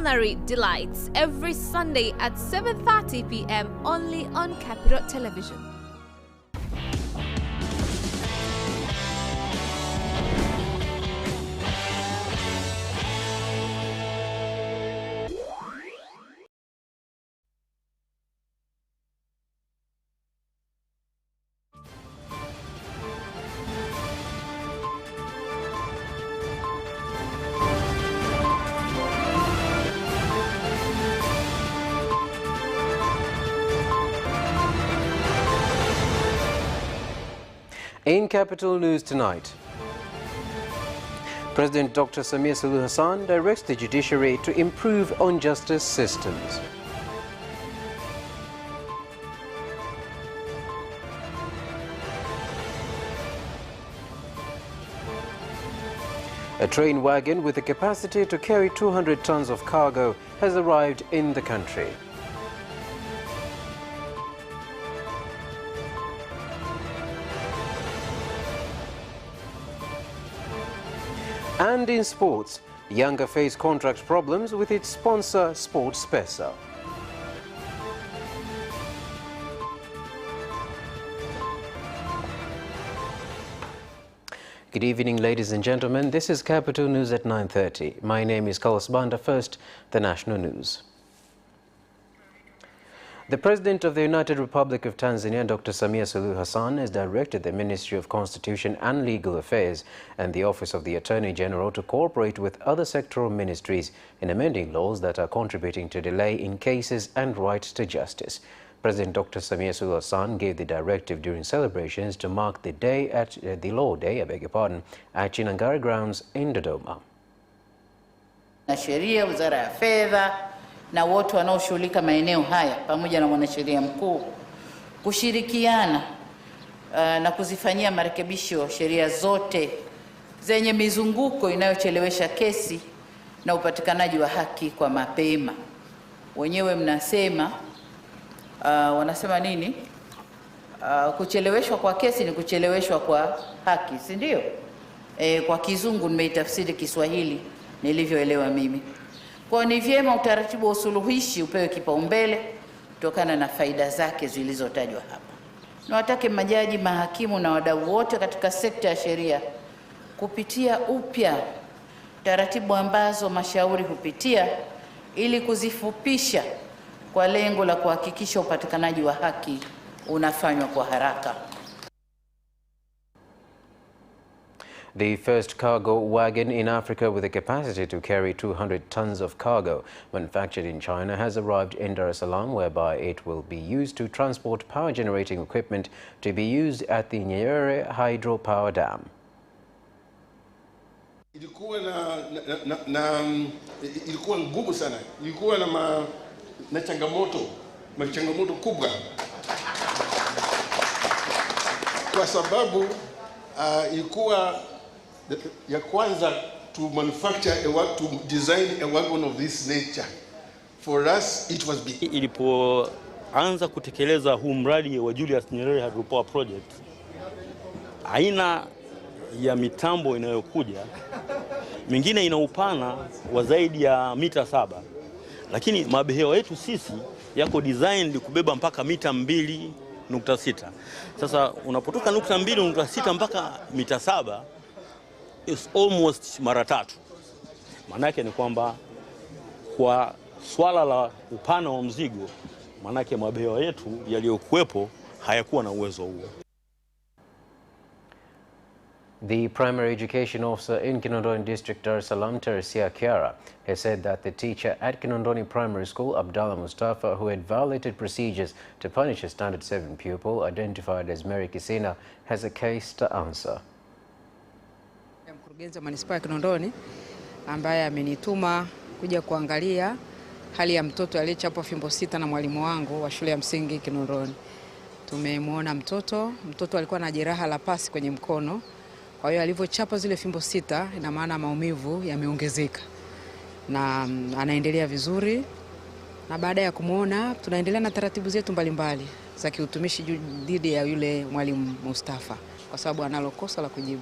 culinary delights every Sunday at 7:30 p.m. only on Capital Television. In Capital News tonight, President Dr. Samia Suluhu Hassan directs the judiciary to improve on justice systems. A train wagon with the capacity to carry 200 tons of cargo has arrived in the country. And in sports, Yanga face contract problems with its sponsor SportsPesa. Good evening, ladies and gentlemen. This is Capital News at 9:30. My name is Carlos Banda. First, the national news. The President of the United Republic of Tanzania, Dr. Samia Suluhu Hassan, has directed the Ministry of Constitution and Legal Affairs and the Office of the Attorney General to cooperate with other sectoral ministries in amending laws that are contributing to delay in cases and right to justice. President Dr. Samia Suluhu Hassan gave the directive during celebrations to mark the day at the Law Day, at Chinangari Grounds in Dodoma. Na sheria, Wizara ya Fedha na wote wanaoshughulika maeneo haya pamoja na mwanasheria mkuu kushirikiana na kuzifanyia marekebisho sheria zote zenye mizunguko inayochelewesha kesi na upatikanaji wa haki kwa mapema. Wenyewe mnasema wanasema nini? Kucheleweshwa kwa kesi ni kucheleweshwa kwa haki, si ndio? Kwa kizungu nimeitafsiri Kiswahili nilivyoelewa mimi. Kwa ni vyema utaratibu wa usuluhishi upewe kipaumbele kutokana na faida zake zilizotajwa hapa. Nawatake majaji, mahakimu na wadau wote katika sekta ya sheria kupitia upya taratibu ambazo mashauri hupitia ili kuzifupisha kwa lengo la kuhakikisha upatikanaji wa haki unafanywa kwa haraka. The first cargo wagon in Africa with a capacity to carry 200 tons of cargo manufactured in China has arrived in Dar es Salaam, whereby it will be used to transport power generating equipment to be used at the Nyerere hydropower dam. Ilikuwa ilikuwa ngumu sana. Ilikuwa na changamoto kubwa. Kwa sababu ilikuwa ya kwanza to manufacture to design a wagon of this nature. For us it was big. Ilipoanza kutekeleza huu mradi wa Julius Nyerere Hydropower Project, aina ya mitambo inayokuja mingine ina upana wa zaidi ya mita 7, lakini mabehewa yetu sisi yako designed kubeba mpaka mita 2.6. Sasa unapotoka 2.6 mpaka mita 7 is almost mara 3. Maana yake ni kwamba kwa swala la upana wa mzigo, maana yake mabehewa yetu yaliyokuwepo hayakuwa na uwezo huo. The primary education officer in Kinondoni District, Dar es Salaam, Teresia Kiara, has said that the teacher at Kinondoni Primary School, Abdallah Mustafa, who had violated procedures to punish a Standard 7 pupil identified as Mary Kisina, has a case to answer. Mkurugenzi wa Manispaa ya Kinondoni ambaye amenituma kuja kuangalia hali ya mtoto aliyechapwa fimbo 6 na mwalimu wangu wa shule ya msingi Kinondoni. Tumemwona mtoto alikuwa na jeraha la pasi kwenye mkono. Kwa hiyo alivyochapa zile fimbo 6, ina maana maumivu yameongezeka na anaendelea vizuri, na baada ya kumuona tunaendelea na taratibu zetu mbalimbali za kiutumishi dhidi ya yule mwalimu Mustafa kwa sababu analo kosa la kujibu.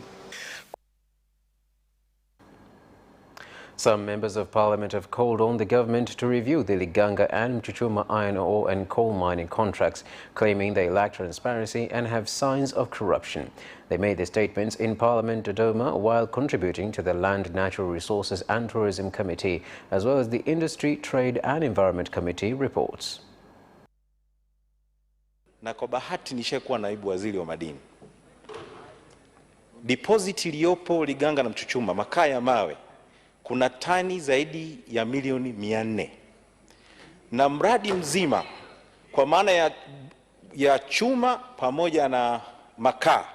Some members of parliament have called on the government to review the Liganga and Mchuchuma iron ore and coal mining contracts, claiming they lack transparency and have signs of corruption. They made the statements in Parliament Dodoma while contributing to the Land, Natural Resources and Tourism Committee, as well as the Industry, Trade and Environment Committee reports. Na kwa bahati nishakuwa naibu waziri wa madini. Deposit iliyopo Liganga na Mchuchuma, makaa ya mawe, kuna tani zaidi ya milioni 400. Na mradi mzima kwa maana ya chuma pamoja na makaa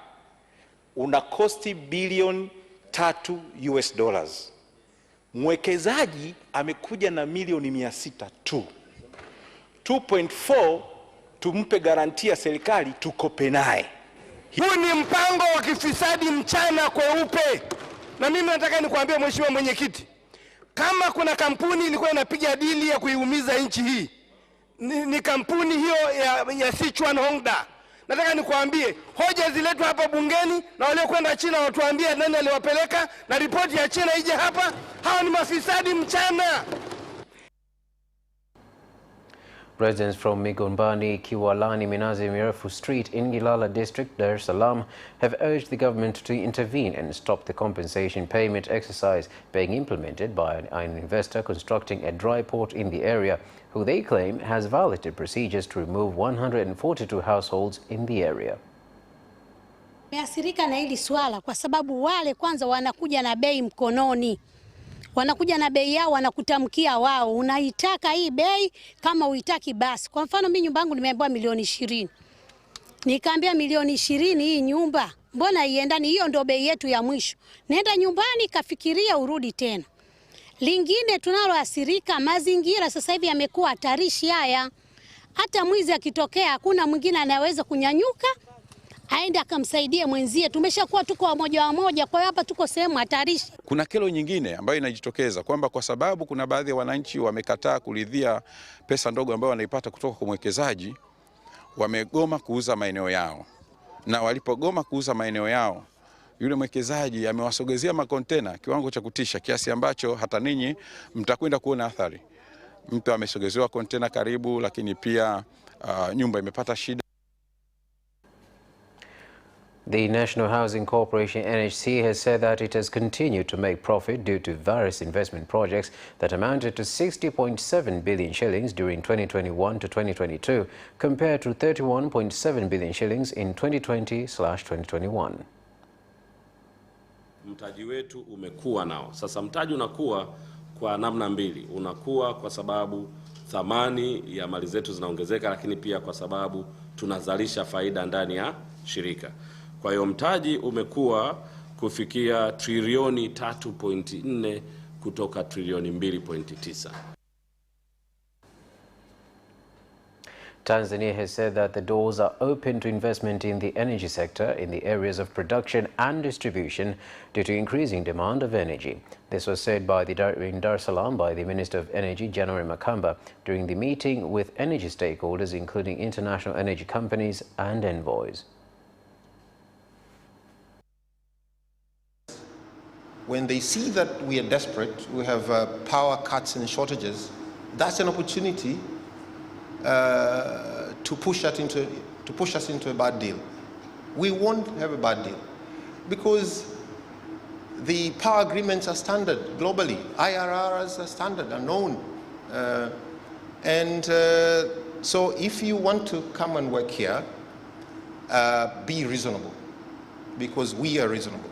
una kosti bilioni 3 US dollars. Mwekezaji amekuja na milioni 600 tu. 2.4 tumpe garantia serikali tukope naye. Huu ni mpango wa kifisadi mchana kweupe. Na mimi nataka nikwambie mheshimiwa mwenyekiti, kama kuna kampuni ilikuwa inapiga dili ya kuiumiza nchi hii, ni kampuni hiyo ya Sichuan Hongda. Nataka nikwambie hoja ziletwe hapa bungeni na wale kwenda China watuambie nani aliwapeleka na ripoti ya China ije hapa. Hao ni mafisadi mchana. Residents from Migombani, Kiwalani, Minazi Mirefu Street in Gilala District, Dar es Salaam, have urged the government to intervene and stop the compensation payment exercise being implemented by an investor constructing a dry port in the area, who they claim has violated procedures to remove 142 households in the area. Measirika na hili swala kwa sababu wale kwanza wanakuja na bei mkononi. Wanakuja na bei yao, wanakutamkia wao, unaitaka hii bei, kama uitaki basi. Kwa mfano mimi nyumba yangu nimeambiwa milioni 20. Nikaambia milioni 20 hii nyumba, mbona iendani, hiyo ndio bei yetu ya mwisho. Nenda nyumbani kafikiria urudi tena. Lingine tunaloasirika, mazingira sasa hivi yamekuwa hatarishi haya. Hata mwizi akitokea hakuna mwingine anaweza kunyanyuka aende akamsaidie mwenzie. Tumeshakuwa tuko wamoja, kwa hiyo hapa tuko sehemu hatarishi. Kuna kero nyingine ambayo inajitokeza kwamba kwa sababu kuna baadhi ya wananchi wamekataa kuridhia pesa ndogo ambayo wanaipata kutoka kwa mwekezaji, wamegoma kuuza maeneo yao. Na walipogoma kuuza maeneo yao, yule mwekezaji amewasogezea makontena kiwango cha kutisha, kiasi ambacho hata ninyi mtakwenda kuona athari. Mtu amesogezewa kontena karibu, lakini pia nyumba imepata shida. The National Housing Corporation NHC has said that it has continued to make profit due to various investment projects that amounted to 60.7 billion shillings during 2021 to 2022 compared to 31.7 billion shillings in 2020/2021. Mtaji wetu umekuwa nao. Sasa mtaji unakuwa kwa namna mbili. Unakuwa kwa sababu thamani ya mali zetu zinaongezeka, lakini pia kwa sababu tunazalisha faida ndani ya shirika. Kwa hiyo mtaji umekuwa kufikia trilioni 3.4 kutoka trilioni 2.9. Tanzania has said that the doors are open to investment in the energy sector in the areas of production and distribution due to increasing demand of energy. This was said in Dar es Salaam by the Minister of Energy, January Makamba, during the meeting with energy stakeholders, including international energy companies and envoys. When they see that we are desperate, we have power cuts and shortages, that's an opportunity to push us into a bad deal. We won't have a bad deal because the power agreements are standard globally. IRRs are standard, are known. So if you want to come and work here, be reasonable, because we are reasonable.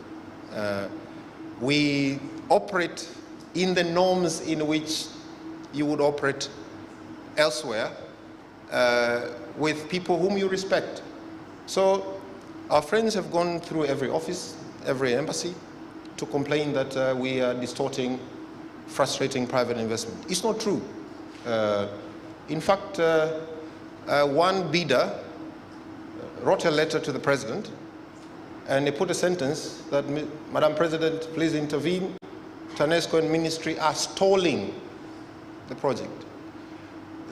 We operate in the norms in which you would operate elsewhere with people whom you respect. So our friends have gone through every office, every embassy to complain that we are distorting, frustrating private investment. It's not true. In fact, one bidder wrote a letter to the president and they put a sentence that, Madam President, please intervene. TANESCO and ministry are stalling the project.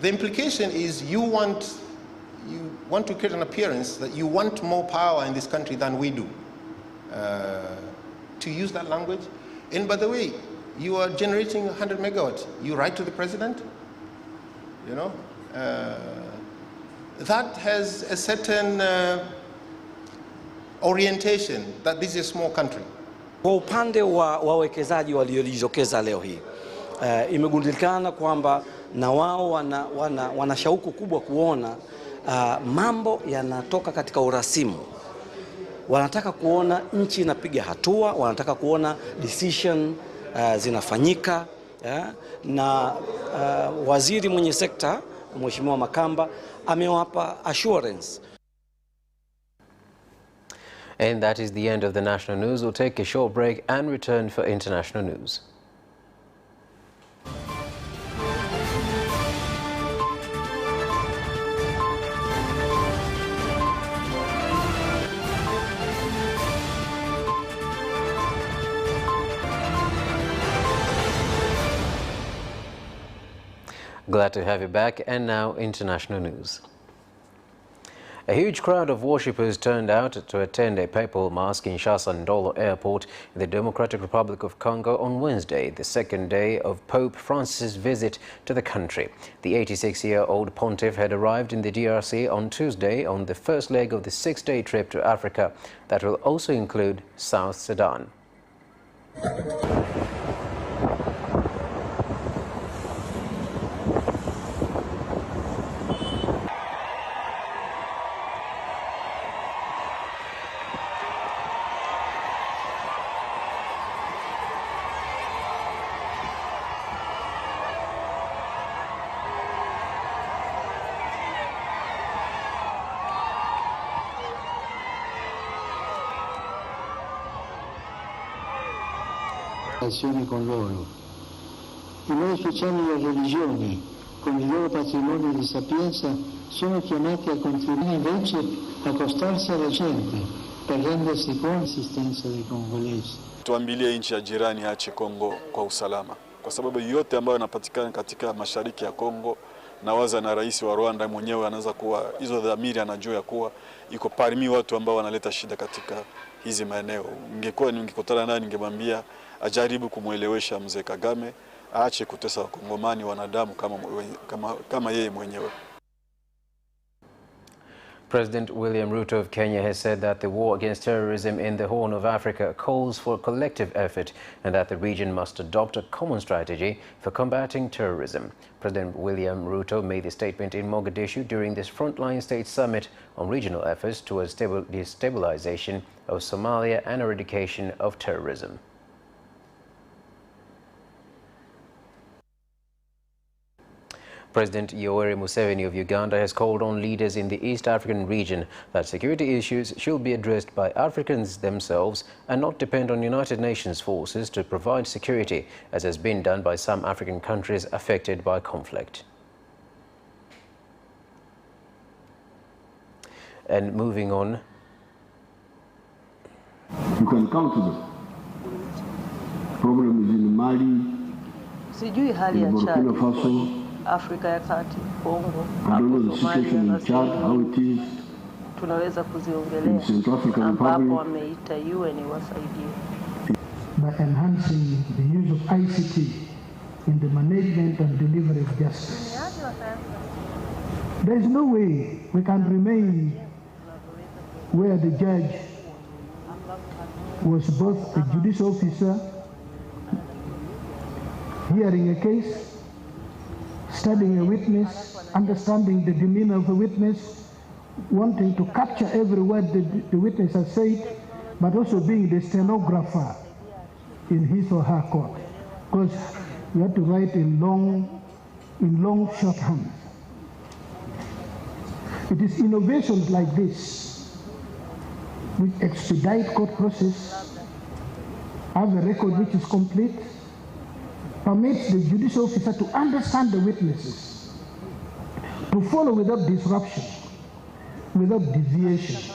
The implication is you want to create an appearance that you want more power in this country than we do. To use that language. And by the way, you are generating 100 megawatts. You write to the president, you know. That has a certain orientation that this is a small country. Kwa upande wa wawekezaji waliojitokeza leo hii, imegundikana kwamba na wao wana shauku kubwa kuona mambo yanatoka katika urasimu. Wanataka kuona nchi inapiga hatua, wanataka kuona decision zinafanyika, na waziri mwenye sekta Mheshimiwa Makamba amewapa assurance. And that is the end of the national news. We'll take a short break and return for international news. Glad to have you back, and now international news. A huge crowd of worshippers turned out to attend a papal mass in Ndolo Airport in the Democratic Republic of Congo on Wednesday, the second day of Pope Francis' visit to the country. The 86-year-old pontiff had arrived in the DRC on Tuesday on the first leg of the 6-day trip to Africa that will also include South Sudan. Con loro. I nuovi ufficiali delle religioni, con il loro patrimonio di sapienza, sono chiamati a contribuire invece a accostarsi alla gente per rendersi conto dell'esistenza dei congolesi. Tuambilie nchi ya jirani aache Kongo kwa usalama, kwa sababu yote ambayo yanapatikana katika mashariki ya Kongo, nawaza na rais wa Rwanda mwenyewe anaweza kuwa hizo dhamiri anajua ya kuwa iko parmi watu ambao wanaleta shida katika hizi maeneo. Ningekutana naye ningemwambia ajaribu kumuelewesha mzee Kagame aache kutesa wakongomani wanadamu kama yeye mwenyewe. President William Ruto of Kenya has said that the war against terrorism in the Horn of Africa calls for a collective effort and that the region must adopt a common strategy for combating terrorism. President William Ruto made the statement in Mogadishu during this Frontline State Summit on regional efforts towards the stabilization of Somalia and eradication of terrorism. President Yoweri Museveni of Uganda has called on leaders in the East African region that security issues should be addressed by Africans themselves and not depend on United Nations forces to provide security, as has been done by some African countries affected by conflict. And moving on. You can count them. Problems in Mali, sijui hali ya Burkina Faso, Afrika ya Kati, Kongo, I don't know the situation in Chad, how it is. Tunaweza kuziongelea ambapo wameita UN wasaidie. By enhancing the use of ICT in the management and delivery of justice. There is no way we can remain where the judge was both a judicial officer, hearing a case, studying a witness, understanding the demeanor of the witness, wanting to capture every word the witness has said, but also being the stenographer in his or her court, because you have to write in long shorthand. It is innovations like this which expedite court process, have a record which is complete, permits the judicial officer to understand the witnesses, to follow without disruption, without deviation.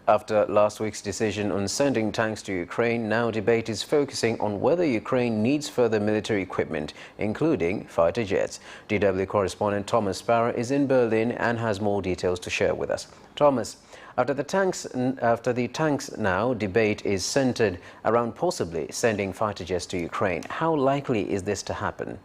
After last week's decision on sending tanks to Ukraine, now debate is focusing on whether Ukraine needs further military equipment, including fighter jets. DW correspondent Thomas Sparrow is in Berlin and has more details to share with us. Thomas, After the tanks now, debate is centered around possibly sending fighter jets to Ukraine. How likely is this to happen?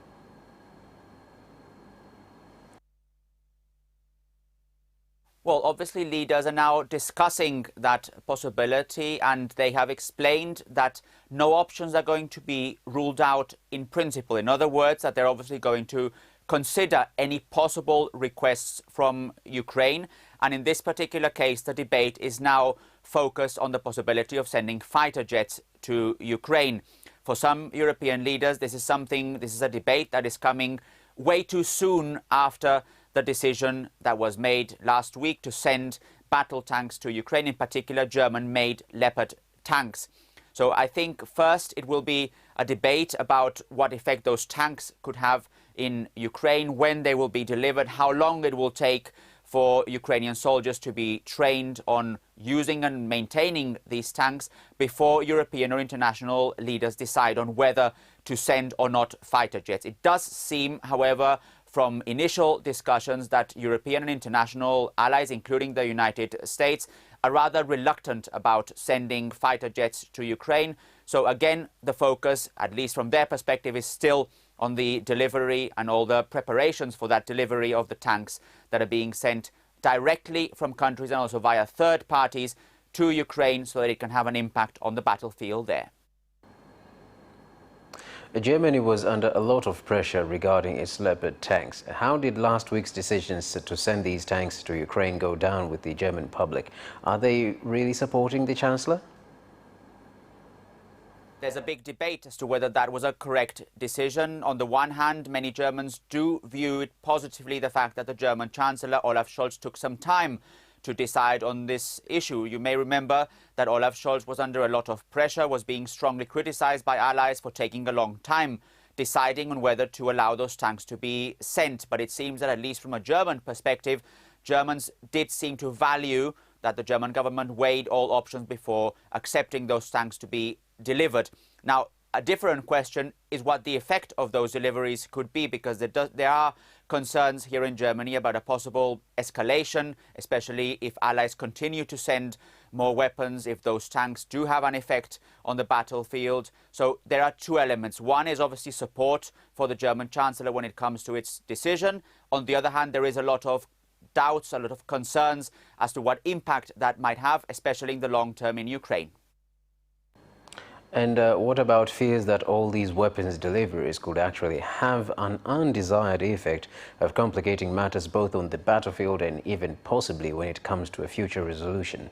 Well, obviously leaders are now discussing that possibility, and they have explained that no options are going to be ruled out in principle. In other words, that they're obviously going to consider any possible requests from Ukraine. And in this particular case, the debate is now focused on the possibility of sending fighter jets to Ukraine. For some European leaders, this is a debate that is coming way too soon after the decision that was made last week to send battle tanks to Ukraine, in particular German-made Leopard tanks. So I think first it will be a debate about what effect those tanks could have in Ukraine, when they will be delivered, how long it will take for Ukrainian soldiers to be trained on using and maintaining these tanks before European or international leaders decide on whether to send or not fighter jets. It does seem, however, from initial discussions that European and international allies, including the United States, are rather reluctant about sending fighter jets to Ukraine. So again, the focus, at least from their perspective, is still on the delivery and all the preparations for that delivery of the tanks that are being sent directly from countries and also via third parties to Ukraine so that it can have an impact on the battlefield there. Germany was under a lot of pressure regarding its Leopard tanks. How did last week's decisions to send these tanks to Ukraine go down with the German public? Are they really supporting the Chancellor? There's a big debate as to whether that was a correct decision. On the one hand, many Germans do view it positively, the fact that the German Chancellor, Olaf Scholz, took some time to decide on this issue. You may remember that Olaf Scholz was under a lot of pressure, was being strongly criticized by allies for taking a long time deciding on whether to allow those tanks to be sent. But it seems that, at least from a German perspective, Germans did seem to value that the German government weighed all options before accepting those tanks to be delivered. Now, a different question is what the effect of those deliveries could be, because there are concerns here in Germany about a possible escalation, especially if allies continue to send more weapons, if those tanks do have an effect on the battlefield. So there are two elements. One is obviously support for the German Chancellor when it comes to its decision. On the other hand, there is a lot of doubts, a lot of concerns as to what impact that might have, especially in the long term in Ukraine. And what about fears that all these weapons deliveries could actually have an undesired effect of complicating matters both on the battlefield and even possibly when it comes to a future resolution?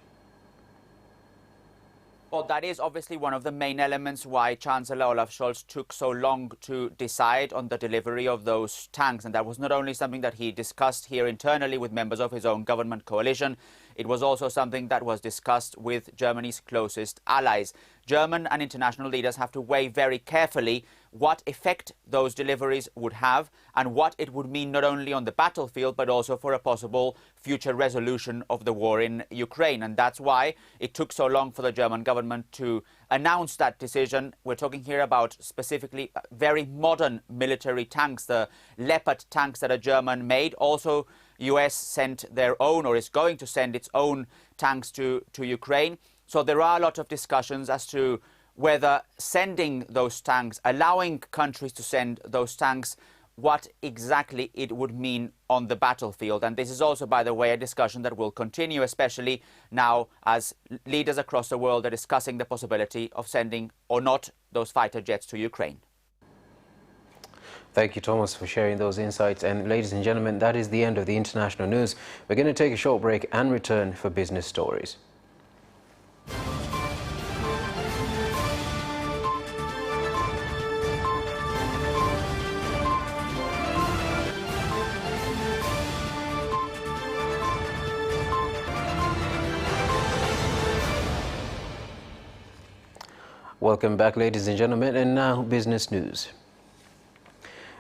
Well, that is obviously one of the main elements why Chancellor Olaf Scholz took so long to decide on the delivery of those tanks. And that was not only something that he discussed here internally with members of his own government coalition, it was also something that was discussed with Germany's closest allies. German and international leaders have to weigh very carefully what effect those deliveries would have and what it would mean not only on the battlefield but also for a possible future resolution of the war in Ukraine. And that's why it took so long for the German government to announce that decision. We're talking here about specifically very modern military tanks, the Leopard tanks that are German made. Also, US sent their own, or is going to send its own tanks to Ukraine. So there are a lot of discussions as to whether sending those tanks, allowing countries to send those tanks, what exactly it would mean on the battlefield. And this is also, by the way, a discussion that will continue, especially now as leaders across the world are discussing the possibility of sending or not those fighter jets to Ukraine. Thank you, Thomas, for sharing those insights. And ladies and gentlemen, that is the end of the international news. We're going to take a short break and return for business stories. Welcome back, ladies and gentlemen, and now business news.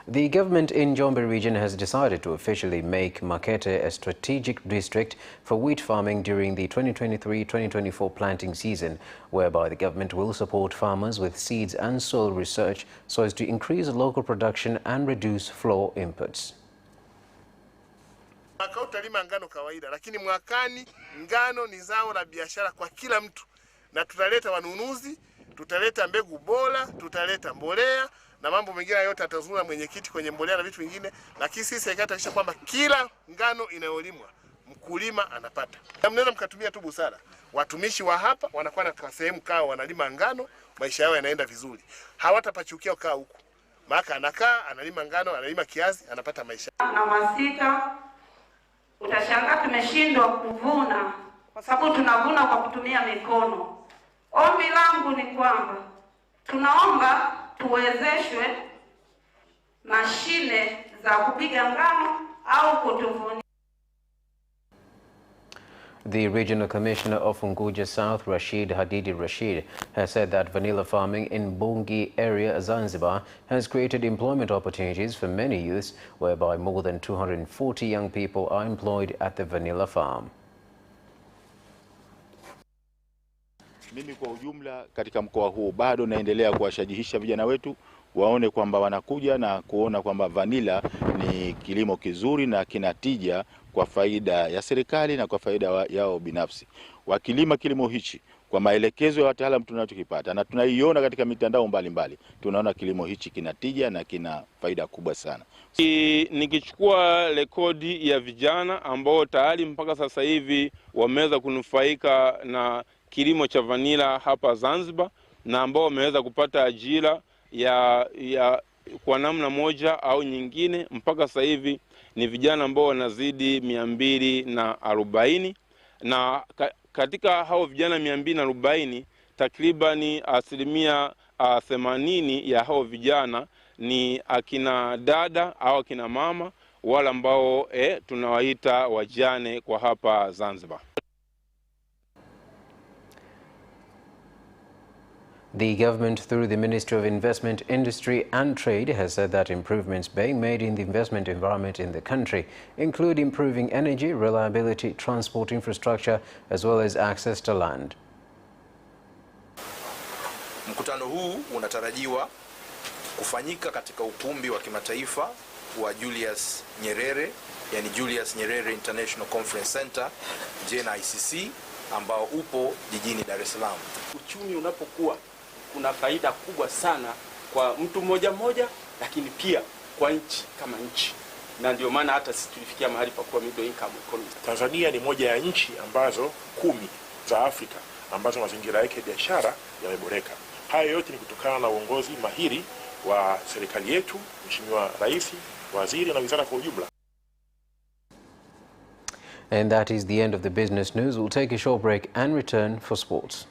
The government in Njombe region has decided to officially make Makete a strategic district for wheat farming during the 2023-2024 planting season, whereby the government will support farmers with seeds and soil research so as to increase local production and reduce floor inputs. Mwaka utalima ngano kawaida, lakini mwakani ngano ni zao la biashara kwa kila mtu, na tutaleta wanunuzi, tutaleta mbegu bora, tutaleta mbolea na mambo mengine yote atazungumza mwenyekiti kwenye mbolea na vitu vingine, lakini sisi serikali tahakikisha kwamba kila ngano inayolimwa mkulima anapata. Na mnaweza mkatumia tu busara. Watumishi wa hapa wanakuwa na sehemu kao wanalima ngano, maisha yao yanaenda vizuri. Hawatapachukia kaa huku. Maka anakaa, analima ngano, analima kiazi, anapata maisha. Na masika utashangaa tumeshindwa kuvuna kwa sababu tunavuna kwa kutumia mikono. Ombi langu ni kwamba tunaomba tuwezeshwe mashine za kupiga ngano au kutuvunia. The Regional Commissioner of Unguja South, Rashid Hadidi Rashid, has said that vanilla farming in Bungi area, Zanzibar, has created employment opportunities for many youths, whereby more than 240 young people are employed at the vanilla farm. Mimi kwa ujumla katika mkoa huu bado naendelea kuwashajihisha vijana wetu waone kwamba wanakuja na kuona kwamba vanilla ni kilimo kizuri na kinatija kwa faida ya serikali na kwa faida yao binafsi. Wakilima kilimo hichi kwa maelekezo ya wataalamu tunachokipata na tunaiona katika mitandao mbalimbali, tunaona kilimo hichi kinatija na kina faida kubwa sana. Nikichukua rekodi ya vijana ambao tayari mpaka sasa hivi wameweza kunufaika na kilimo cha vanilla hapa Zanzibar na ambao wameweza kupata ajira ya kwa namna moja au nyingine, mpaka sasa hivi ni vijana ambao wanazidi 240, na katika hao vijana 240 takribani 80% ya hao vijana ni akina dada au akina mama wale ambao tunawaita wajane kwa hapa Zanzibar. The government, through the Ministry of Investment, Industry and Trade, has said that improvements being made in the investment environment in the country include improving energy, reliability, transport infrastructure, as well as access to land. Mkutano huu unatarajiwa kufanyika katika ukumbi wa kimataifa wa Julius Nyerere, yani Julius Nyerere International Conference Center, JNICC, ambao upo jijini Dar es Salaam. Uchumi unapokuwa kuna faida kubwa sana kwa mtu mmoja mmoja, lakini pia kwa nchi kama nchi. Na ndio maana hata sisi tulifikia mahali pa kuwa middle income economy. Tanzania ni moja ya nchi ambazo 10 za Afrika ambazo mazingira yake biashara yameboreka. Haya yote ni kutokana na uongozi mahiri wa serikali yetu, Mheshimiwa Rais, waziri na wizara kwa ujumla. And that is the end of the business news. We'll take a short break and return for sports.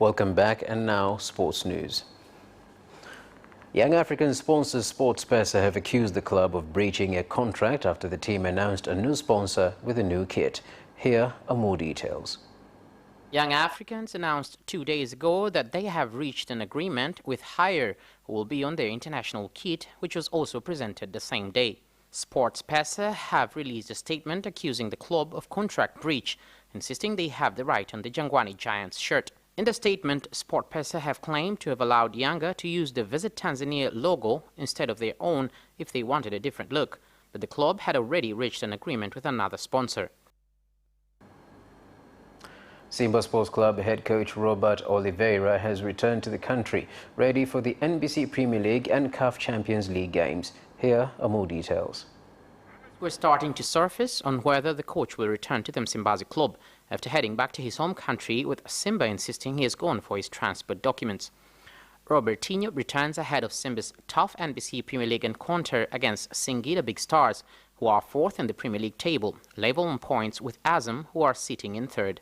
Welcome back, and now sports news. Young African sponsors Sports Pesa have accused the club of breaching a contract after the team announced a new sponsor with a new kit. Here are more details. Young Africans announced 2 days ago that they have reached an agreement with Hire, who will be on their international kit, which was also presented the same day. Sports Pesa have released a statement accusing the club of contract breach, insisting they have the right on the Jangwani Giants shirt. In the statement, Sport Pesa have claimed to have allowed Yanga to use the Visit Tanzania logo instead of their own if they wanted a different look, but the club had already reached an agreement with another sponsor. Simba Sports Club head coach Robert Oliveira has returned to the country, ready for the NBC Premier League and CAF Champions League games. Here are more details. We're starting to surface on whether the coach will return to the Msimbazi club after heading back to his home country, with Simba insisting he has gone for his transport documents. Robertinho returns ahead of Simba's tough NBC Premier League encounter against Singida Big Stars, who are fourth in the Premier League table, level on points with Azam, who are sitting in third.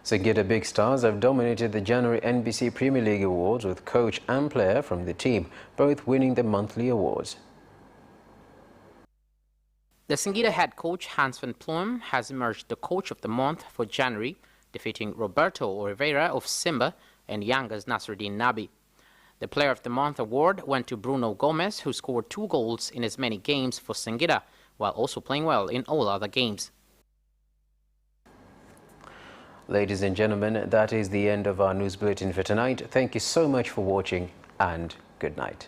Singida Big Stars have dominated the January NBC Premier League awards, with coach and player from the team both winning the monthly awards. The Singida head coach Hans van Plum has emerged the coach of the month for January, defeating Roberto Oliveira of Simba and Yanga's Nasruddin Nabi. The Player of the Month award went to Bruno Gomez, who scored 2 goals in as many games for Singida, while also playing well in all other games. Ladies and gentlemen, that is the end of our news bulletin for tonight. Thank you so much for watching, and good night.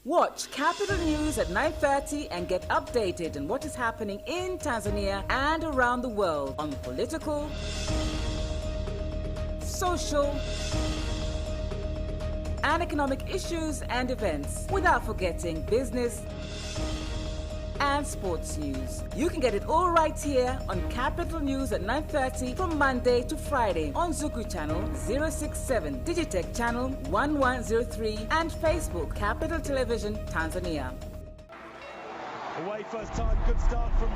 Watch Capital News at 9:30 and get updated on what is happening in Tanzania and around the world on political, social, and economic issues and events, without forgetting business and sports news. You can get it all right here on Capital News at 9:30 from Monday to Friday on Zuku Channel 067, Digitech Channel 1103, and Facebook Capital Television Tanzania. Away first time, good start from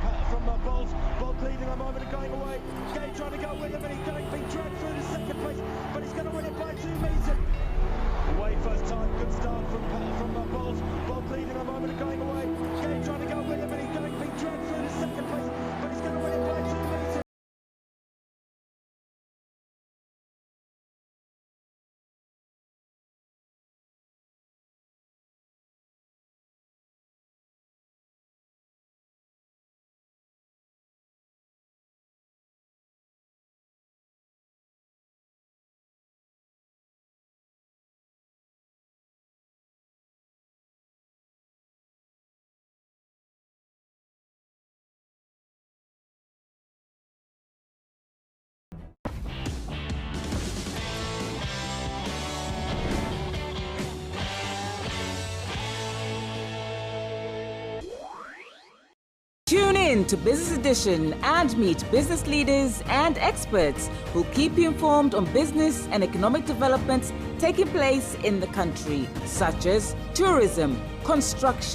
Bolt. Bolt leading a moment and going away. Gay trying to go with him, and he's being dragged through the second place, but he's going to win it by 2 meters. Away first time, good start from Bolt. Bolt leading a moment and going away. Gay trying to go with him, and he's being dragged through the second place, but he's going to win it by 2 meters. Tune in to Business Edition and meet business leaders and experts who'll keep you informed on business and economic developments taking place in the country, such as tourism, construction,